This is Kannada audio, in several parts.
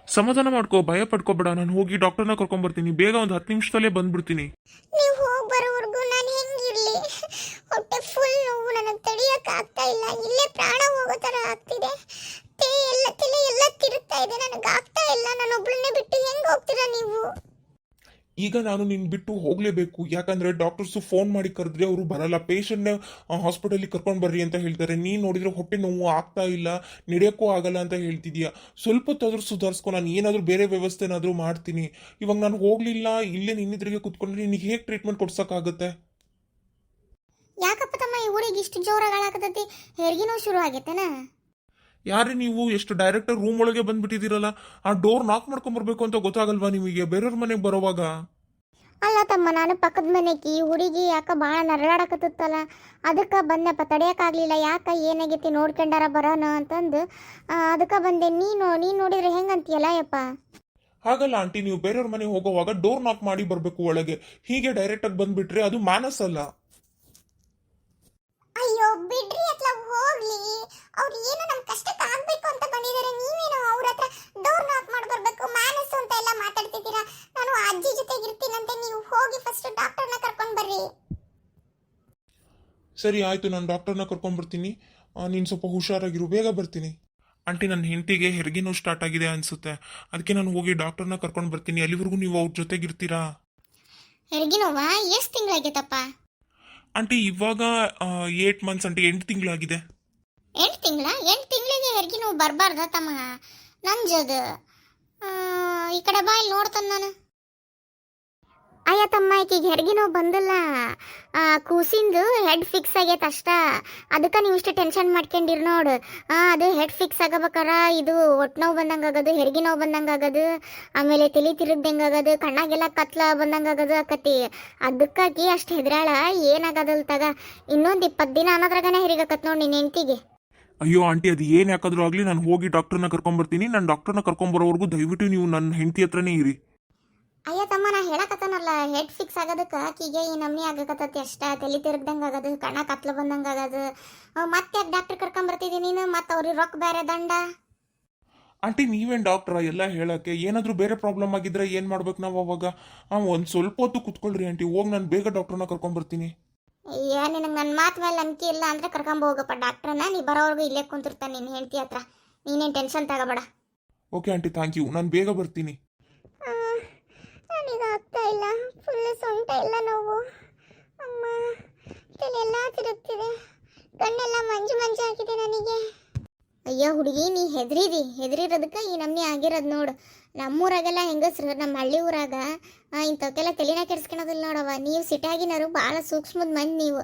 ಸಮಾಧಾನ ಮಾಡ್ಕೋ, ಭಯ ಪಡ್ಕೋಬೇಡ. ನಾನು ಹೋಗಿ ಡಾಕ್ಟರ್ನ ಕರ್ಕೊಂಡ್ಬರ್ತೀನಿ. ಬೇಗ ಒಂದು 10 ನಿಮಿಷದಲ್ಲೇ ಬಂದ್ಬಿಡ್ತೀನಿ. ನೀವು ಹೋಗಿ ಬರೋವರೆಗೂ ನಾನು ಹೆಂಗಿರ್ಲಿ? ಹೊಟ್ಟೆ ಫುಲ್ ನೋವು, ನನಗೆ ತಡಿಯಕ್ಕೆ ಆಗ್ತಾ ಇಲ್ಲ. ಇಲ್ಲೇ ಪ್ರಾಣ ಹೋಗೋ ಥರ ಆಗ್ತಿದೆ. ತಲೆ ಎಲ್ಲ ತಿರುಗ್ತಾ ಇದೆ, ನನಗೆ ಆಗ್ತಾ ಇಲ್ಲ. ನಾನು ಒಬ್ಳನ್ನೇ ಬಿಟ್ಟು ಹೆಂಗೆ ಹೋಗ್ತೀರಾ ನೀವು? ಈಗ ನಾನು ನಿನ್ ಬಿಟ್ಟು ಹೋಗ್ಲೇಬೇಕು. ಯಾಕಂದ್ರೆ ಡಾಕ್ಟರ್ಸು ಫೋನ್ ಮಾಡಿ ಕರೆದ್ರೆ ಅವರು ಬರಲ್ಲ. ಪೇಷಂಟ್ನ ಹಾಸ್ಪಿಟಲ್ಗೆ ಕರ್ಕೊಂಡು ಬರ್ರಿ ಅಂತ ಹೇಳ್ತಾರೆ. ನೀನು ನೋಡಿದ್ರೆ ಹೊಟ್ಟೆ ನೋವು ಆಗ್ತಾ ಇಲ್ಲ, ನಡೆಯೋಕ್ಕೂ ಆಗಲ್ಲ ಅಂತ ಹೇಳ್ತಿದ್ಯಾ. ಸ್ವಲ್ಪ ಹೊತ್ತಾದ್ರೂ ಸುಧಾರಿಸ್ಕೊ. ನಾನು ಏನಾದರೂ ಬೇರೆ ವ್ಯವಸ್ಥೆನಾದರೂ ಮಾಡ್ತೀನಿ. ಇವಾಗ ನಾನು ಹೋಗ್ಲಿಲ್ಲ, ಇಲ್ಲೇ ನಿನ್ನಿದ್ರಿಗೆ ಕುತ್ಕೊಂಡ್ರೆ ನಿನಗೆ ಹೇಗೆ ಟ್ರೀಟ್ಮೆಂಟ್ ಕೊಡ್ಸೋಕ್ಕಾಗತ್ತೆ? ಯಾಕಪ್ಪ ತಮ್ಮ ಈ ಊರಿಗೆ ಇಷ್ಟು ಜೋರಾಗಳಾಗತೈತಿ? ಹೆರಿಗೆ ನೋವು ಶುರು ಆಗೈತೆನಾ? ಯಾರೇ ನೀವು? ಎಷ್ಟು ಡೈರೆಕ್ಟರ್ ರೂಮ್ ಒಳಗೆ ಬಂದ್ಬಿಟ್ಟಿದ್ದೀರಲ್ಲ. ಆ ಡೋರ್ ನಾಕ್ ಮಾಡ್ಕೊಂಬರ್ಬೇಕು ಅಂತ ಗೊತ್ತಾಗಲ್ವಾ ನಿಮಗೆ ಬೇರೆಯವ್ರ ಮನೆಗೆ ಬರೋವಾಗ? ಅಲ್ಲ ತಮ್ಮ, ನಾನು ಪಕ್ಕದ ಮನೆಗೆ ಈ ಹುಡುಗಿ ಯಾಕ ಭಾಳ ನರಳಾಡಕತ್ತಲ್ಲ, ಅದಕ್ಕೆ ಬಂದೆಪ್ಪ. ತಡೆಯೋಕ್ಕಾಗಲಿಲ್ಲ. ಯಾಕೆ ಏನಾಗೈತಿ ನೋಡ್ಕೊಂಡಾರ ಬರೋಣ ಅಂತಂದು ಅದಕ್ಕೆ ಬಂದೆ. ನೀನು ನೋಡಿದ್ರೆ ಹೆಂಗಂತೀಯಲ್ಲ ಯಪ್ಪ? ಹಾಗಲ್ಲ ಆಂಟಿ, ನೀವು ಬೇರೆಯವ್ರ ಮನೆಗೆ ಹೋಗೋವಾಗ ಡೋರ್ ನಾಕ್ ಮಾಡಿ ಬರಬೇಕು ಒಳಗೆ. ಹೀಗೆ ಡೈರೆಕ್ಟಾಗಿ ಬಂದ್ಬಿಟ್ರೆ ಅದು ಮ್ಯಾನಸ್ ಅಲ್ಲ. ಅಯ್ಯೋ ಬಿಡ್ರಿ, ಅತ್ಲ ಹೋಗ್ಲಿ. ಅವ್ರು ಏನು ನಮ್ಮ ಕಷ್ಟಕ್ಕೆ ಆಗ್ಬೇಕು ಅಂತ ಬಂದಿದ್ದಾರೆ. ನೀವೇನೋ ಅವ್ರ ಹತ್ರ ಡೋರ್ ನಾಕ್ ಮಾಡಿ ಬರ್ಬೇಕು, ಮ್ಯಾನಸ್ ಅಂತ ಎಲ್ಲ ಮಾತಾಡ್ತಿದ್ದೀರಾ. ನಾನು ಅಜ್ಜಿ ಜೊತೆಗೆ ಇರ್ತೀನಂತೆ, ನೀವು ಹೋಗಿ ಫಸ್ಟ್ ಡಾಕ್ಟರ್ನ ಕರ್ಕೊಂಡು ಬರ್ರಿ. ಸರಿ ಆಯ್ತು, ನಾನು ಡಾಕ್ಟರ್ನ ಕರ್ಕೊಂಡ್ಬರ್ತೀನಿ. ನೀನು ಸ್ವಲ್ಪ ಹುಷಾರಾಗಿರು, ಬೇಗ ಬರ್ತೀನಿ. ಆಂಟಿ, ನನ್ನ ಹೆಂಡತಿಗೆ ಹೆರಿಗೆ ನೋವು ಸ್ಟಾರ್ಟ್ ಆಗಿದೆ ಅನ್ಸುತ್ತೆ. ಅದಕ್ಕೆ ನಾನು ಹೋಗಿ ಡಾಕ್ಟರ್ನ ಕರ್ಕೊಂಡು ಬರ್ತೀನಿ. ಅಲ್ಲಿವರೆಗೂ ನೀವು ಅವ್ರ ಜೊತೆಗಿರ್ತೀರಾ? ಹೆರಿಗೆ ನೋವಾ? ಎಷ್ಟು ತಿಂಗಳಾಗೈತಪ್ಪ? ಆಂಟಿ ಇವಾಗ 8 ಮಂತ್ಸ್ ಆಂಟಿ, 8 ತಿಂಗಳಾಗಿದೆ. 8 ತಿಂಗಳ? 8 ತಿಂಗಳಿಗೆ ಹೆರಿಗೆ ನೋವು ಬರಬಾರ್ದ ತಮ್ಮ? ನಂಜದು ಈ ಕಡೆ ಬಾ, ಇಲ್ಲಿ ನೋಡ್ತಾನೆ ನಾನು. ಅಯ್ಯ ತಮ್ಮ, ಈಕಿಗೆ ಹೆರಿಗೆ ನೋವು ಬಂದಿಲ್ಲ. ಕೂಸಿಂದು ಹೆಡ್ ಫಿಕ್ಸ್ ಆಗೈತೆ ಅಷ್ಟ. ಅದಕ್ಕೆ ನೀವು ಇಷ್ಟು ಟೆನ್ಷನ್ ಮಾಡ್ಕೊಂಡಿರಿ ನೋಡು. ಅದು ಹೆಡ್ ಫಿಕ್ಸ್ ಆಗಬೇಕಾರ ಇದು ಹೊಟ್ಟೆ ನೋವು ಬಂದಂಗೆ ಆಗೋದು, ಹೆರಿಗೆ ನೋವು ಬಂದಂಗೆ ಆಗೋದು, ಆಮೇಲೆ ತಲೆ ತಿರುಗ್ದಂಗೆ ಆಗೋದು, ಕಣ್ಣಾಗೆಲ್ಲ ಕತ್ಲ ಬಂದಂಗೆ ಆಗೋದು ಆಕತಿ. ಅದಕ್ಕಾಗಿ ಅಷ್ಟು ಹೆದರಾಳ. ಏನಾಗೋದಲ್ಲ ತಗ, ಇನ್ನೊಂದು 20 ದಿನ ಅನ್ನೋದ್ರಾಗನೇ ಹೆರಿಗಾಕತ್ ನೋಡಿ ನಿನ್ನ ಹೆಂಡತಿಗೆ. ಅಯ್ಯೋ ಆಂಟಿ, ಅದು ಏನು ಯಾಕಾದ್ರೂ ಆಗಲಿ, ನಾನು ಹೋಗಿ ಡಾಕ್ಟರ್ನ ಕರ್ಕೊಂಡ್ಬರ್ತೀನಿ. ನಾನು ಡಾಕ್ಟರ್ನ ಕರ್ಕೊಂಬರೋವರೆಗೂ ದಯವಿಟ್ಟು ನೀವು ನನ್ನ ಹೆಂಡತಿ ಹತ್ರನೇ ಇರಿ. ಅಯ್ಯ ತಮ್ಮ, ನಾ ಹೇಳಕತ್ತನಲ್ಲ, ಹೆಡ್ ಫಿಕ್ಸ್ ಆಗೋದಕ್ಕೆ ಆಕಿಗೆ ಈ ನಮ್ನಿ ಆಗಕತ್ತತಿ ಅಷ್ಟ. ತಲೆ ತಿರುಗ್ದಂಗೆ ಆಗೋದು, ಕಣ್ಣ ಕತ್ಲು ಬಂದಂಗೆ ಆಗೋದು. ಮತ್ತೆ ಯಾಕೆ ಡಾಕ್ಟರ್ ಕರ್ಕೊಂಬರ್ತಿದ್ದೀನಿ ನೀನು? ಮತ್ತೆ ಅವ್ರಿಗೆ ರೊಕ್ಕ ಬೇರೆ ದಂಡ. ಆಂಟಿ, ನೀವೇನು ಡಾಕ್ಟ್ರಾ ಎಲ್ಲ ಹೇಳಕ್ಕೆ? ಏನಾದರೂ ಬೇರೆ ಪ್ರಾಬ್ಲಮ್ ಆಗಿದ್ರೆ ಏನು ಮಾಡ್ಬೇಕು ನಾವು ಅವಾಗ? ಒಂದು ಸ್ವಲ್ಪ ಹೊತ್ತು ಕುತ್ಕೊಳ್ರಿ ಆಂಟಿ, ಹೋಗಿ ನಾನು ಬೇಗ ಡಾಕ್ಟರ್ನ ಕರ್ಕೊಂಬರ್ತೀನಿ. ಅಯ್ಯ, ನಿನಗೆ ನನ್ನ ಮಾತು ಮೇಲೆ ನಂಬಿಕೆ ಇಲ್ಲ ಅಂದರೆ ಕರ್ಕೊಂಬ ಹೋಗಪ್ಪ ಡಾಕ್ಟ್ರನ್ನ. ನೀ ಬರೋವರೆಗೂ ಇಲ್ಲೇ ಕುಂತಿರ್ತಾನೆ ನಿನ್ನ ಹೆಂಡತಿ ಹತ್ರ. ನೀನೇನು ಟೆನ್ಷನ್ ತಗೋಬೇಡ. Okay aunty, thank you. ನಾನು ಬೇಗ ಬರ್ತೀನಿ. ನನಗೆ ಆಗ್ತಾ ಇಲ್ಲ. ಫುಲ್ ಸೊಂಟ ಎಲ್ಲ ನೋವು. ಅಮ್ಮ, ತಲೆಯೆಲ್ಲ ತಿರುಗ್ತಿದೆ. ಕಣ್ಣೆಲ್ಲ ಮಂಜು ಮಂಜು ಆಗಿದೆ ನನಗೆ. ಅಯ್ಯೋ ಹುಡುಗಿ, ನೀ ಹೆದರಿರೋದಕ್ಕೆ ಈ ನಮ್ನಿ ಆಗಿರೋದು ನೋಡು. ನಮ್ಮೂರಾಗೆಲ್ಲ ಹೆಂಗಸ್ರು, ನಮ್ಮ ಹಳ್ಳಿ ಊರಾಗ ಇಂಥವಕ್ಕೆಲ್ಲ ತಲೆನ ಕೆಡಿಸ್ಕೊಳೋದಿಲ್ಲ ನೋಡವ. ನೀವು ಸಿಟಿಯಾಗಿನವರು ಭಾಳ ಸೂಕ್ಷ್ಮದ ಮಂದಿ ನೀವು.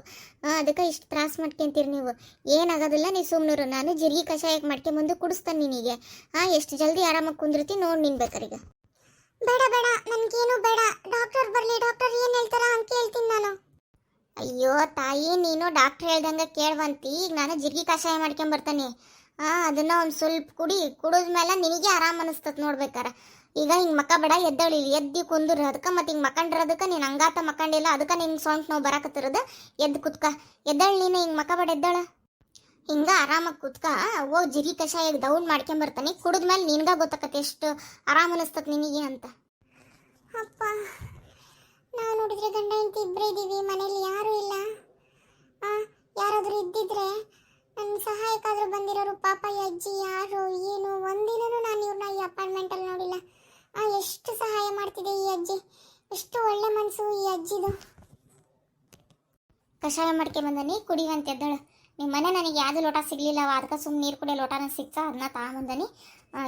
ಅದಕ್ಕೆ ಇಷ್ಟು ತ್ರಾಸ ಮಾಡ್ಕೊಂತೀರಿ ನೀವು. ಏನಾಗೋದಿಲ್ಲ, ನೀವು ಸುಮ್ಮನರು. ನಾನು ಜೀರಿಗೆ ಕಷಾಯಕ್ಕೆ ಮಾಡ್ಕೊಂಬಂದು ಕುಡಿಸ್ತಾನೆ ನಿನಗೆ. ಎಷ್ಟು ಜಲ್ದಿ ಆರಾಮಾಗಿ ಕುಂದಿರ್ತಿ ನೋಡಿ ನಿನ್ ಬೇಕಾರೀಗ. ಬೇಡ ಬೇಡ, ನನಗೇನು ಬೇಡ. ಡಾಕ್ಟರ್ ಬರಲಿ, ಡಾಕ್ಟರ್ ಏನು ಹೇಳ್ತಾರ ಅಂತ ಕೇಳ್ತೀನಿ ನಾನು. ಅಯ್ಯೋ ತಾಯಿ, ನೀನು ಡಾಕ್ಟರ್ ಹೇಳ್ದಂಗೆ ಕೇಳುವಂತಿ. ಈಗ ನಾನು ಜೀರಿಗೆ ಕಷಾಯ ಮಾಡ್ಕೊಂಬರ್ತಾನೆ. ಅದನ್ನ ಒಂದು ಸ್ವಲ್ಪ ಕುಡಿದ್ಮೇಲೆ ನಿನಗೆ ಆರಾಮ್ ಅನಿಸ್ತತ್ ನೋಡ್ಬೇಕಾರ. ಈಗ ಹಿಂಗೆ ಮಕ್ಕ ಬೇಡ, ಎದ್ದಳಿ, ಎದ್ದು ಕುಂದ್ರು. ಅದಕ್ಕೆ ಮತ್ತೆ ಹಿಂಗೆ ಮಕ್ಕಂಡಿರೋದಕ್ಕೆ ನೀನು ಹಂಗಾತ ಮಕ್ಕಂಡಿಲ್ಲ, ಅದಕ್ಕೆ ನಿನ್ಗೆ ಸೊಂಟ ನೋವು ಬರಾಕತ್ತಿರೋದು. ಎದ್ದು ಕುತ್ಕ, ಎದ್ದಳು ನೀನು. ಹಿಂಗೆ ಮಕ್ಕ ಬೇಡ, ಎದ್ದಳ. ಹಿಂಗೆ ಆರಾಮಾಗಿ ಕುತ್ಕ. ಹೋಗಿ ಜೀರಿಗೆ ಕಷಾಯ ದೌಡ್ ಮಾಡ್ಕೊಂಬರ್ತಾನೆ. ಕುಡಿದ್ಮೇಲೆ ನಿನ್ಗೆ ಗೊತ್ತಾಕತ್ತೆ ಎಷ್ಟು ಆರಾಮ್ ಅನಿಸ್ತತ್ ನಿನಗೆ ಅಂತ. ಅಪ್ಪ, ನಾವು ನೋಡಿದ್ರೆ ಗಂಡ ಹೆಂಡತಿ ಇಬ್ಬರೇ ಇದ್ದೀವಿ, ಮನೇಲಿ ಯಾರೂ ಇಲ್ಲ. ಯಾರಾದರೂ ಇದ್ದಿದ್ರೆ ನನ್ನ ಸಹಾಯಕ್ಕಾದರೂ ಬಂದಿರೋರು. ಪಾಪ ಈ ಅಜ್ಜಿ ಯಾರು ಏನು, ಒಂದಿನೂ ನಾನು ಇವ್ರನ್ನ ಈ ಅಪಾರ್ಟ್ಮೆಂಟಲ್ಲಿ ನೋಡಿಲ್ಲ. ಎಷ್ಟು ಸಹಾಯ ಮಾಡ್ತಿದೆ ಈ ಅಜ್ಜಿ. ಎಷ್ಟು ಒಳ್ಳೆ ಮನಸ್ಸು ಈ ಅಜ್ಜಿದು. ಕಷಾಯ ಮಾಡ್ಕೊಂಬಂದನಿ, ಕುಡಿವಂತೆ ಎದ್ದಳು. ನಿಮ್ಮ ಮನೆ ನನಗೆ ಯಾವುದು ಲೋಟ ಸಿಗಲಿಲ್ಲ, ಅದಕ್ಕೆ ಸುಮ್ಮನೆ ನೀರು ಕುಡಿಯೋ ಲೋಟನ ಸಿಕ್ತ, ಅದನ್ನ ತಗೊಂಬಂದನಿ.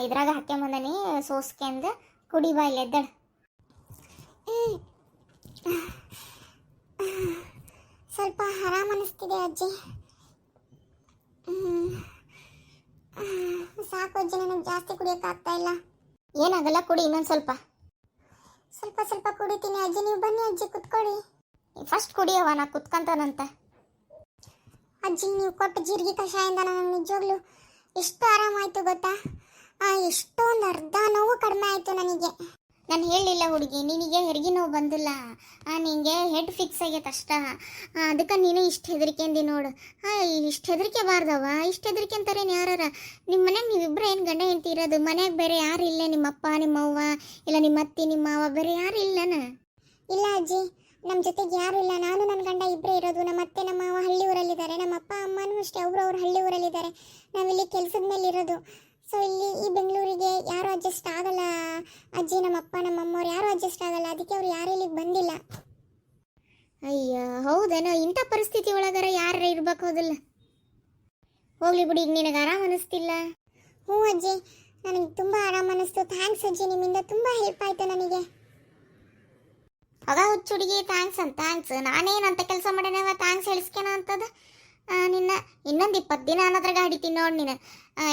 ಇದ್ರಾಗ ಹಾಕ್ಕೊಂಬಂದನಿ ಸೋಸ್ಕೆಂದು. ಕುಡಿ ಬಾ, ಇಲ್ಲಿ ಎದ್ದಳು. ಸ್ವಲ್ಪ ಆರಾಮ ಅನಿಸ್ತಿದೆ ಅಜ್ಜಿ. ಸಾಕು ಅಜ್ಜಿ, ನನಗೆ ಜಾಸ್ತಿ ಕುಡಿಯೋಕ್ಕಾಗ್ತಾ ಇಲ್ಲ. ಏನಾಗಲ್ಲ, ಕುಡಿ ಇನ್ನೊಂದು ಸ್ವಲ್ಪ ಸ್ವಲ್ಪ ಕುಡಿತೀನಿ ಅಜ್ಜಿ. ನೀವು ಬನ್ನಿ ಅಜ್ಜಿ, ಕುತ್ಕೊಳ್ಳಿ. ಫಸ್ಟ್ ಕುಡಿಯವ, ನಾ ಕುತ್ಕೊಂತಾನಂತ. ಅಜ್ಜಿ, ನೀವು ಕೊಟ್ಟ ಜೀರಿಗೆ ಕಷಾಯದಿಂದ ನನಗೆ ನಿಜವಾಗ್ಲೂ ಎಷ್ಟು ಆರಾಮಾಯಿತು ಗೊತ್ತಾ? ಎಷ್ಟೊಂದು ಅರ್ಧ ನೋವು ಕಡಿಮೆ ಆಯಿತು ನನಗೆ. ನಾನು ಹೇಳಿಲ್ಲ ಹುಡುಗಿ, ನಿನಗೆ ಹೆರಿಗೆ ನೋವು ಬಂದಿಲ್ಲ, ನಿನಗೆ ಹೆಡ್ ಫಿಕ್ಸ್ ಆಗೈತೆ ಅಷ್ಟ. ಅದಕ್ಕೆ ನೀನು ಇಷ್ಟು ಹೆದರಿಕೆಂದಿ ನೋಡು. ಇಷ್ಟು ಹೆದರಿಕೆ ಬಾರ್ದವ, ಇಷ್ಟು ಹೆದರಿಕೆ ಅಂತಾರೇನು ಯಾರ? ನಿಮ್ಮ ಮನ್ಯಾಗ ನೀವಿಬ್ಬರು ಏನು ಗಂಡ ಹೆಂಡ್ತಿ ಇರೋದು? ಮನ್ಯಾಗ ಬೇರೆ ಯಾರು ಇಲ್ಲ? ನಿಮ್ಮಪ್ಪ ನಿಮ್ಮವ್ವ ಇಲ್ಲ ನಿಮ್ಮ ಅತ್ತಿ ನಿಮ್ಮ ಮಾವ ಬೇರೆ ಯಾರು ಇಲ್ಲನ? ಇಲ್ಲ ಅಜ್ಜಿ, ನಮ್ಮ ಜೊತೆಗೆ ಯಾರು ಇಲ್ಲ. ನಾನು ನನ್ನ ಗಂಡ ಇಬ್ಬರೇ ಇರೋದು. ನಮ್ಮ ಅತ್ತೆ ನಮ್ಮ ಮಾವ ಹಳ್ಳಿ ಊರಲ್ಲಿದ್ದಾರೆ, ನಮ್ಮ ಅಪ್ಪ ಅಮ್ಮನೂ ಅಷ್ಟೇ ಅವ್ರು ಹಳ್ಳಿ ಊರಲ್ಲಿದ್ದಾರೆ. ನಾವಿಲ್ಲಿ ಕೆಲಸದ ಮೇಲೆ ಇರೋದು. ಸೊ ಇಲ್ಲಿ ಈ ಬೆಂಗಳೂರಿಗೆ ಯಾರು ಅಡ್ಜಸ್ಟ್ ಆಗಲ್ಲ ಅಜ್ಜಿ. ನಮ್ಮ ಅಪ್ಪ ನಮ್ಮ ಅಮ್ಮವ್ರು ಯಾರು ಅಡ್ಜಸ್ಟ್ ಆಗಲ್ಲ, ಅದಕ್ಕೆ ಅವ್ರು ಯಾರು ಇಲ್ಲಿಗೆ ಬಂದಿಲ್ಲ. ಅಯ್ಯ ಹೌದೇನೋ, ಇಂಥ ಪರಿಸ್ಥಿತಿ ಒಳಗಾರ ಯಾರ ಇರ್ಬೇಕು ಹೌದಿಲ್ಲ? ಹೋಗ್ಲಿ ಬಿಡಿ, ಈಗ ನಿನಗೆ ಆರಾಮ ಅನಿಸ್ತಿಲ್ಲ? ಹ್ಞೂ ಅಜ್ಜಿ, ನನಗೆ ತುಂಬ ಆರಾಮ ಅನ್ನಿಸ್ತು. ಥ್ಯಾಂಕ್ಸ್ ಅಜ್ಜಿ, ನಿಮ್ಮಿಂದ ತುಂಬ ಹೆಲ್ಪ್ ಆಯಿತು ನನಗೆ. ಆಗ ಹುಚ್ಚುಡಿಗೆ ಥ್ಯಾಂಕ್ಸ್ ಅಂತ ಥ್ಯಾಂಕ್ಸ್. ನಾನೇನಂತ ಕೆಲಸ ಮಾಡೇನವ ಥ್ಯಾಂಕ್ಸ್ ಹೇಳಿಸ್ಕೇನ ಅಂತದ? ನಿನ್ನ ಇನ್ನೊಂದು 20 ದಿನ ಅನ್ನೋದ್ರಾಗ ಹಿಡಿತೀನಿ ನೋಡಿ ನೀನು.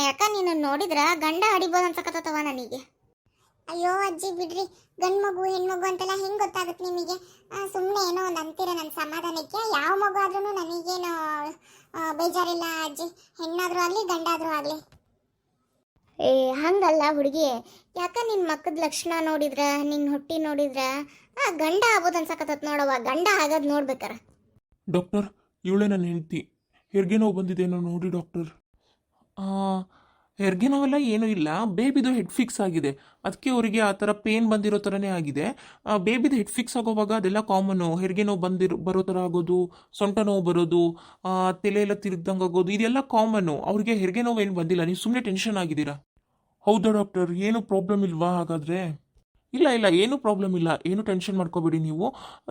ಯಾಕ ನೀನು ನೋಡಿದ್ರ ಗಂಡ ಹಿಡಿಬೋದು ಅನ್ಸಕತ್ತವ ನನಗೆ. ಅಯ್ಯೋ ಅಜ್ಜಿ ಬಿಡ್ರಿ, ಗಂಡು ಮಗು ಹೆಣ್ಮಗು ಅಂತೆಲ್ಲ ಹೆಂಗೆ ಗೊತ್ತಾಗುತ್ತೆ ನಿಮಗೆ? ಸುಮ್ಮನೆ ಏನೋ ಒಂದು ಅಂತೀರ ನನ್ನ ಸಮಾಧಾನಕ್ಕೆ. ಯಾವ ಮಗು ಆದ್ರೂ ನನಗೇನು ಬೇಜಾರಿಲ್ಲ ಅಜ್ಜಿ, ಹೆಣ್ಣಾದ್ರೂ ಆಗಲಿ ಗಂಡಾದ್ರೂ ಆಗಲಿ. ಏ ಹಂಗಲ್ಲ ಹುಡುಗಿ, ಯಾಕ ನಿನ್ನ ಮಕ್ಕದ ಲಕ್ಷಣ ನೋಡಿದ್ರ, ನಿನ್ನ ಹೊಟ್ಟಿ ನೋಡಿದ್ರ ಗಂಡ ಆಗ್ಬೋದು ಅನ್ಸಕತ್ತ ನೋಡವ. ಗಂಡ ಆಗೋದು ನೋಡ್ಬೇಕಾರ. ಡಾಕ್ಟರ್, ಇವಳೇ ನನ್ನ ಹೆಂಡ್ತಿ. ಹೆರಿಗೆ ನೋವು ಬಂದಿದ್ದೇನೋ ನೋಡಿ ಡಾಕ್ಟರ್. ಹೆರಿಗೆ ನೋವೆಲ್ಲ ಏನೂ ಇಲ್ಲ, ಬೇಬಿದು ಹೆಡ್ ಫಿಕ್ಸ್ ಆಗಿದೆ. ಅದಕ್ಕೆ ಅವರಿಗೆ ಆ ಥರ ಪೇನ್ ಬಂದಿರೋ ಥರನೇ ಆಗಿದೆ. ಬೇಬಿದು ಹೆಡ್ ಫಿಕ್ಸ್ ಆಗೋವಾಗ ಅದೆಲ್ಲ ಕಾಮನು. ಹೆರಿಗೆ ನೋವು ಬರೋ ಥರ ಆಗೋದು, ಸೊಂಟ ನೋವು ಬರೋದು, ತಲೆ ಎಲ್ಲ ತಿರುಗ್ದಂಗೆ ಆಗೋದು, ಇದೆಲ್ಲ ಕಾಮನು. ಅವ್ರಿಗೆ ಹೆರಿಗೆ ನೋವು ಏನು ಬಂದಿಲ್ಲ. ನೀವು ಸುಮ್ಮನೆ ಟೆನ್ಷನ್ ಆಗಿದ್ದೀರಾ. ಹೌದಾ ಡಾಕ್ಟರ್, ಏನು ಪ್ರಾಬ್ಲಮ್ ಇಲ್ವಾ ಹಾಗಾದರೆ? ಇಲ್ಲ ಇಲ್ಲ, ಏನೂ ಪ್ರಾಬ್ಲಮ್ ಇಲ್ಲ, ಏನು ಟೆನ್ಷನ್ ಮಾಡ್ಕೋಬೇಡಿ ನೀವು.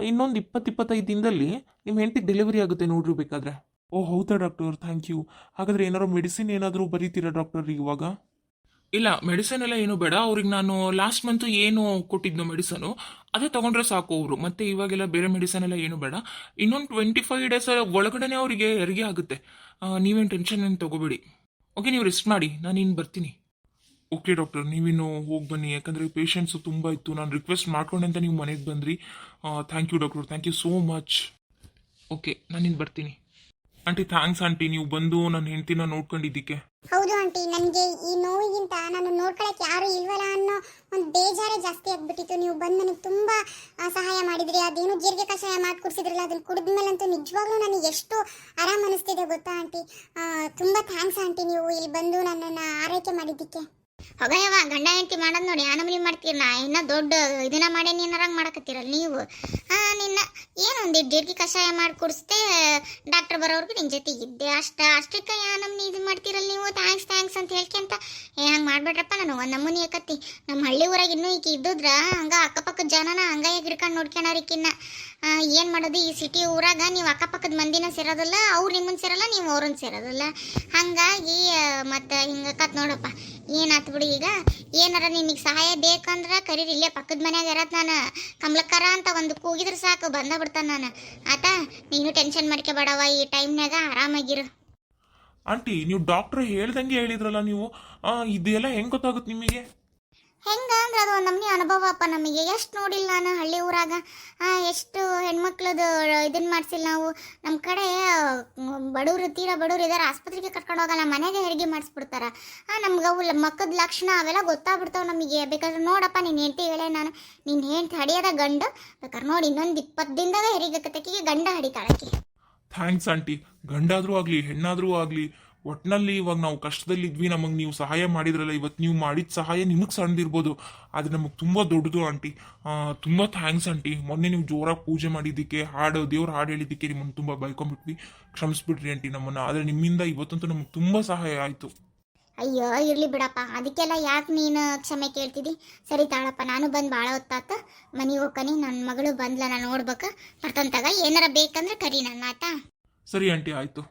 ಇನ್ನೊಂದು 20-25 ದಿನದಲ್ಲಿ ನಿಮ್ಮ ಹೆಂಡತಿಗೆ ಡೆಲಿವರಿ ಆಗುತ್ತೆ ನೋಡ್ರಿ ಬೇಕಾದರೆ. ಓ ಹೌದಾ ಡಾಕ್ಟರ್, ಥ್ಯಾಂಕ್ ಯು. ಹಾಗಾದರೆ ಏನಾದ್ರು ಮೆಡಿಸಿನ್ ಏನಾದರೂ ಬರೀತೀರಾ ಡಾಕ್ಟರ್ ಇವಾಗ? ಇಲ್ಲ, ಮೆಡಿಸಿನ್ ಎಲ್ಲ ಏನು ಬೇಡ. ಅವ್ರಿಗೆ ನಾನು ಲಾಸ್ಟ್ ಮಂತು ಏನು ಕೊಟ್ಟಿದ್ನೋ ಮೆಡಿಸನು ಅದೇ ತೊಗೊಂಡ್ರೆ ಸಾಕು ಅವರು. ಮತ್ತೆ ಇವಾಗೆಲ್ಲ ಬೇರೆ ಮೆಡಿಸನ್ ಎಲ್ಲ ಏನು ಬೇಡ. ಇನ್ನೊಂದು 25 ಡೇಸ್ ಒಳಗಡೆ ಅವರಿಗೆ ಹೆರಿಗೆ ಆಗುತ್ತೆ. ನೀವೇನು ಟೆನ್ಷನ್ ಏನು ತೊಗೋಬೇಡಿ. ಓಕೆ, ನೀವು ರೆಸ್ಟ್ ಮಾಡಿ, ನಾನು ಇನ್ನು ಬರ್ತೀನಿ. ಓಕೆ ಡಾಕ್ಟರ್, ನೀವಿನ್ನು ಹೋಗಿ ಬನ್ನಿ. ಯಾಕಂದರೆ ಪೇಷಂಟ್ಸು ತುಂಬ ಇತ್ತು, ನಾನು ರಿಕ್ವೆಸ್ಟ್ ಮಾಡ್ಕೊಂಡೆ ಅಂತ ನೀವು ಮನೆಗೆ ಬಂದ್ರಿ. Thank you doctor, thank you so much. Okay, ನಾನಿನ್ನು ಬರ್ತೀನಿ. ಆಂಟಿ ಥ್ಯಾಂಕ್ಸ್ ಆಂಟಿ, ನೀವು ಬಂದು ನನ್ನ ಹೆಂಡ್ತಿನ ನೋಡ್ಕೊಂಡಿದ್ದಕ್ಕೆ. ಹೌದು ಆಂಟಿ, ನನಗೆ ಈ ನೋವಿಗಿಂತ ನಾನು ನೋಡ್ಕೊಳಕ್ಕೆ ಯಾರು ಇಲ್ವಲ್ಲ ಅನ್ನೋ ಒಂದು ಬೇಜಾರೇ ಜಾಸ್ತಿ ಆಗ್ಬಿಟ್ಟಿತ್ತು. ನೀವು ಬಂದು ನನಗೆ ತುಂಬ ಸಹಾಯ ಮಾಡಿದ್ರಿ. ಅದೇನು ಜೀರಿಗೆ ಕಷಾಯ ಮಾಡಿ ಕುಡಿಸಿದ್ರಲ್ಲ, ಅದನ್ನು ಕುಡಿದ್ಮೇಲಂತೂ ನಿಜವಾಗ್ಲೂ ನನಗೆ ಎಷ್ಟು ಆರಾಮ ಅನಿಸ್ತಿದೆ ಗೊತ್ತಾ ಆಂಟಿ. ತುಂಬ ಥ್ಯಾಂಕ್ಸ್ ಆಂಟಿ, ನೀವು ಇಲ್ಲಿ ಬಂದು ನನ್ನನ್ನು ಆರೈಕೆ ಮಾಡಿದ್ದಕ್ಕೆ. ಹೊಗಯವ ಗಂಡ ಹೆಂಡತಿ ಮಾಡೋದು ನೋಡಿ ಆನಮನಿ ಮಾಡ್ತೀರ. ನಾ ಇನ್ನ ದೊಡ್ಡ ಇದನ್ನ ಮಾಡಿ ನೀನಾರಂಗೆ ಮಾಡಕತ್ತೀರಲ್ಲ ನೀವು. ನಿನ್ನ ಏನೊಂದು ಜೀರಿಗೆ ಕಷಾಯ ಮಾಡಿ ಕುಡಿಸ್ದೆ, ಡಾಕ್ಟರ್ ಬರೋರ್ಗು ನಿನ್ನ ಜೊತೆಗೆ ಇದ್ದೆ ಅಷ್ಟಕ್ಕೆ ನಮ್ಮನ್ನ ಇದು ಮಾಡ್ತೀರಲ್ಲ ನೀವು. ಥ್ಯಾಂಕ್ಸ್ ಥ್ಯಾಂಕ್ಸ್ ಅಂತ ಹೇಳ್ಕೊಂತ ಹಂಗೆ ಮಾಡ್ಬೇಡ್ರಪ್ಪ. ನಾನು ಒಂದು ನಮೂನಿ ಯಾಕತ್ತಿ ನಮ್ಮ ಹಳ್ಳಿ ಊರಾಗ ಇನ್ನೂ ಈಕೆ ಇದ್ದುದ್ರ ಹಂಗೆ ಅಕ್ಕಪಕ್ಕದ ಜನನ ಹಂಗಾಗಿ ಹಿಡ್ಕೊಂಡು ನೋಡ್ಕೊಳಾರಿಕಿನ್ನ. ಏನು ಮಾಡೋದು, ಈ ಸಿಟಿ ಊರಾಗ ನೀವು ಅಕ್ಕಪಕ್ಕದ ಮಂದಿನ ಸೇರೋದಿಲ್ಲ, ಅವ್ರು ನಿಮ್ಮನ್ನು ಸೇರಲ್ಲ, ನೀವು ಅವ್ರನ್ನ ಸೇರೋದಿಲ್ಲ. ಹಾಗಾಗಿ ಮತ್ತು ಹಿಂಗಕ್ಕತ್ ನೋಡಪ್ಪ. ಏನಾಯ್ತು ಬಿಡಿ, ಈಗ ಏನಾರ ನಿನಗೆ ಸಹಾಯ ಬೇಕಂದ್ರೆ ಕರೀರಿ, ಇಲ್ಲೇ ಪಕ್ಕದ ಮನ್ಯಾಗ ಇರತ್ತೆ. ನಾನು ಕಮಲಕ್ಕರ ಅಂತ ಒಂದು ಕೂಗಿದ್ರೆ ಸಾಕು ಬಂದ ಬಿಡ್ತಾನೆ ನಾನು. ಆತಾ, ನೀನು ಟೆನ್ಷನ್ ಮಾಡ್ಕೋಬೇಡವ, ಈ ಟೈಮ್ನಾಗ ಆರಾಮಾಗಿರು. ಆಂಟಿ, ನೀವು ಡಾಕ್ಟ್ರ್ ಹೇಳ್ದಂಗೆ ಹೇಳಿದ್ರಲ್ಲ ನೀವು, ಇದೆಲ್ಲ ಹೆಂಗೆ ಗೊತ್ತಾಗುತ್ತೆ ನಿಮಗೆ? ಹೆಂಗ ಅಂದ್ರೆ ಅದು ಒಂದು ನಮ್ಮನೆ ಅನುಭವ ಅಪ್ಪ. ನಮಗೆ ಎಷ್ಟು ನೋಡಿಲ್ಲ ನಾನು ಹಳ್ಳಿ ಊರಾಗ, ಎಷ್ಟು ಹೆಣ್ಮಕ್ಳದು ಇದನ್ನು ಮಾಡಿಸಿಲ್ಲ ನಾವು. ನಮ್ಮ ಕಡೆ ಬಡವ್ರು ತೀರಾ ಬಡವ್ರು ಇದ್ದಾರೆ, ಆಸ್ಪತ್ರೆಗೆ ಕರ್ಕೊಂಡು ಹೋಗಲ್ಲ, ಮನೆಗೆ ಹೆರಿಗೆ ಮಾಡಿಸ್ಬಿಡ್ತಾರೆ. ನಮ್ಗೆ ಅವು ಮಕ್ಕದ ಲಕ್ಷಣ ಅವೆಲ್ಲ ಗೊತ್ತಾಗ್ಬಿಡ್ತಾವೆ ನಮಗೆ. ಬೇಕಾದ್ರೆ ನೋಡಪ್ಪ, ನೀನು ಹೆಂಡ್ತಿ ಹೇಳೇ ನಾನು, ನೀನು ಹೆಂಡ್ತಿ ಹಡಿಯೋದ ಗಂಡು ಬೇಕಾದ್ರೆ ನೋಡಿ, ಇನ್ನೊಂದು 20 ದಿನದಾಗ ಹೆರಿಗೆ ಕತ್ತಕಿಗೆ ಗಂಡ ಹಡಿತಾಳಕ್ಕೆ. Thanks aunty. ಗಂಡಾದರೂ ಆಗಲಿ ಹೆಣ್ಣಾದರೂ ಆಗಲಿ, ಒಟ್ಟಿನಲ್ಲಿ ಇವಾಗ ನಾವು ಕಷ್ಟದಲ್ಲಿದ್ವಿ, ನಮಗೆ ನೀವು ಸಹಾಯ ಮಾಡಿದ್ರಲ್ಲ. ಇವತ್ತು ನೀವು ಮಾಡಿದ ಸಹಾಯ ನಿಮಗೆ ಸಣ್ಣದಿರ್ಬೋದು, ಆದರೆ ನಮಗೆ ತುಂಬ ದೊಡ್ಡದು ಆಂಟಿ. ತುಂಬ ಥ್ಯಾಂಕ್ಸ್ ಆಂಟಿ. ಮೊನ್ನೆ ನೀವು ಜೋರಾಗಿ ಪೂಜೆ ಮಾಡಿದ್ದಕ್ಕೆ, ದೇವ್ರ ಹಾಡು ಹೇಳಿದ್ದಕ್ಕೆ ನಿಮ್ಮನ್ನು ತುಂಬ ಬೈಕೊಂಡ್ಬಿಟ್ವಿ. ಕ್ಷಮಿಸ್ಬಿಟ್ರಿ ಆಂಟಿ ನಮ್ಮನ್ನು. ಆದರೆ ನಿಮ್ಮಿಂದ ಇವತ್ತಂತೂ ನಮಗೆ ತುಂಬ ಸಹಾಯ ಆಯಿತು. ಅಯ್ಯೋ ಇರಲಿ ಬಿಡಪ್ಪ, ಅದಕ್ಕೆಲ್ಲ ಯಾಕೆ ನೀನು ಕ್ಷಮೆ ಕೇಳ್ತಿದ್ದಿ? ಸರಿ ತಾಳಪ್ಪ, ನಾನು ಬಂದು ಭಾಳ ಹೊತ್ತಾತ, ಮನೆಗೆ ಹೋಗ್ಕನಿ. ನನ್ನ ಮಗಳು ಬಂದ್ಲ, ನಾನು ನೋಡ್ಬೇಕು. ಬರ್ತಂತಾಗ ಏನಾರ ಬೇಕಂದ್ರೆ ಕರಿ ನನ್ನ ಆತಾ. ಸರಿ ಆಂಟಿ, ಆಯಿತು.